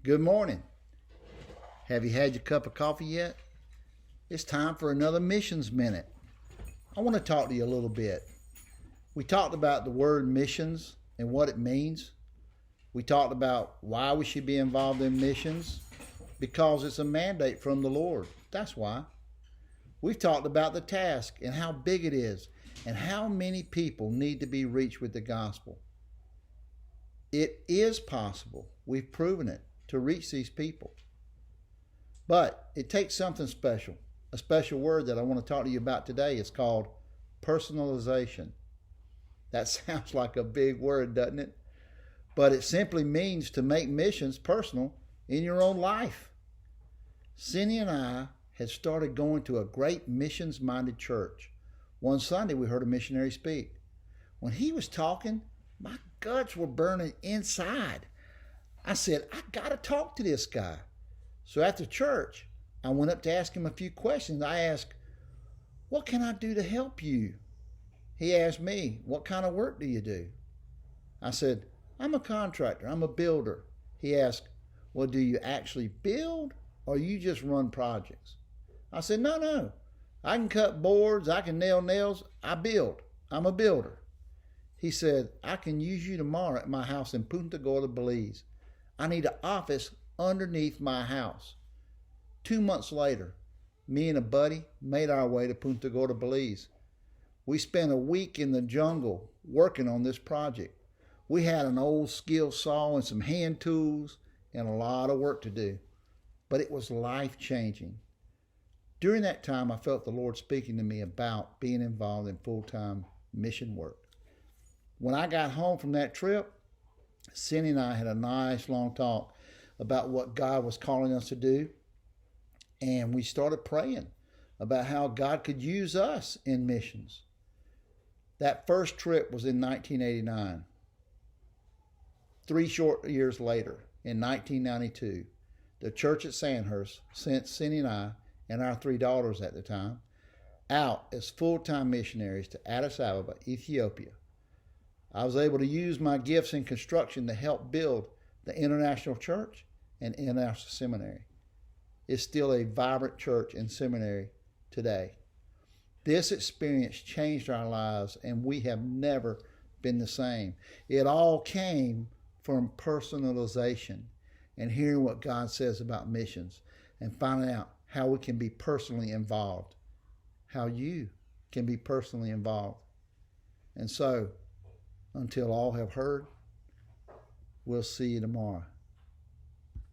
Good morning. Have you had your cup of coffee yet? It's time for another Missions Minute. I want to talk to you a little bit. We talked about the word missions and what it means. We talked about why we should be involved in missions, because it's a mandate from the Lord. That's why. We've talked about the task and how big it is and how many people need to be reached with the gospel. It is possible. We've proven it to reach these people. But it takes something special. A special word that I want to talk to you about today is called personalization. That sounds like a big word, doesn't it? But it simply means to make missions personal in your own life. Cindy and I had started going to a great missions-minded church. One Sunday we heard a missionary speak. When he was talking, my guts were burning inside. I said, I got to talk to this guy. So after church, I went up to ask him a few questions. I asked, what can I do to help you? He asked me, what kind of work do you do? I said, I'm a contractor. I'm a builder. He asked, well, do you actually build or you just run projects? I said, no. I can cut boards. I can nail nails. I build. I'm a builder. He said, I can use you tomorrow at my house in Punta Gorda, Belize. I need an office underneath my house. 2 months later, me and a buddy made our way to Punta Gorda, Belize. We spent a week in the jungle working on this project. We had an old skill saw and some hand tools and a lot of work to do, but it was life-changing. During that time, I felt the Lord speaking to me about being involved in full-time mission work. When I got home from that trip, Cindy and I had a nice long talk about what God was calling us to do. And we started praying about how God could use us in missions. That first trip was in 1989. 3 short years later, in 1992, the church at Sandhurst sent Cindy and I and our 3 daughters at the time out as full-time missionaries to Addis Ababa, Ethiopia. I was able to use my gifts in construction to help build the International Church and International Seminary. It's still a vibrant church and seminary today. This experience changed our lives, and we have never been the same. It all came from personalization and hearing what God says about missions and finding out how we can be personally involved, how you can be personally involved. And so, until all have heard, we'll see you tomorrow.